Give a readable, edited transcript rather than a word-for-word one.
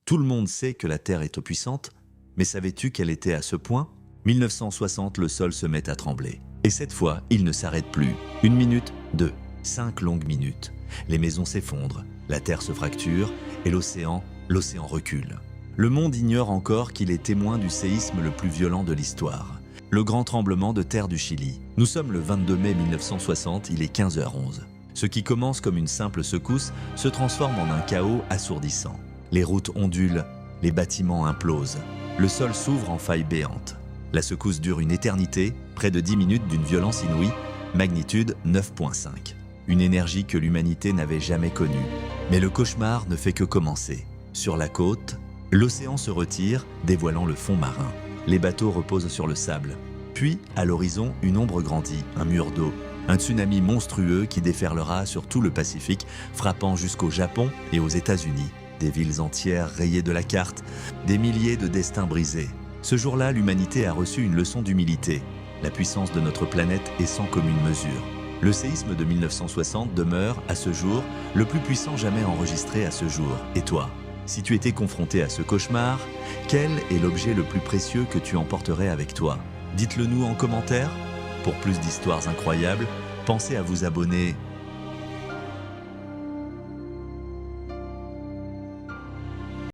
Tout le monde sait que la Terre est puissante, mais savais-tu qu'elle était à ce point? 1960, le sol se met à trembler. Et cette fois, il ne s'arrête plus. 1 minute, 2, 5 longues minutes. Les maisons s'effondrent, la Terre se fracture et l'océan recule. Le monde ignore encore qu'il est témoin du séisme le plus violent de l'histoire. Le grand tremblement de terre du Chili. Nous sommes le 22 mai 1960, il est 15h11. Ce qui commence comme une simple secousse se transforme en un chaos assourdissant. Les routes ondulent, les bâtiments implosent. Le sol s'ouvre en failles béantes. La secousse dure une éternité, près de 10 minutes d'une violence inouïe, magnitude 9.5. Une énergie que l'humanité n'avait jamais connue. Mais le cauchemar ne fait que commencer. Sur la côte, l'océan se retire, dévoilant le fond marin. Les bateaux reposent sur le sable. Puis, à l'horizon, une ombre grandit, un mur d'eau. Un tsunami monstrueux qui déferlera sur tout le Pacifique, frappant jusqu'au Japon et aux États-Unis. Des villes entières rayées de la carte, des milliers de destins brisés. Ce jour-là, l'humanité a reçu une leçon d'humilité. La puissance de notre planète est sans commune mesure. Le séisme de 1960 demeure, à ce jour, le plus puissant jamais enregistré à ce jour. Et toi, si tu étais confronté à ce cauchemar, quel est l'objet le plus précieux que tu emporterais avec toi? Dites-le nous en commentaire. Pour plus d'histoires incroyables, pensez à vous abonner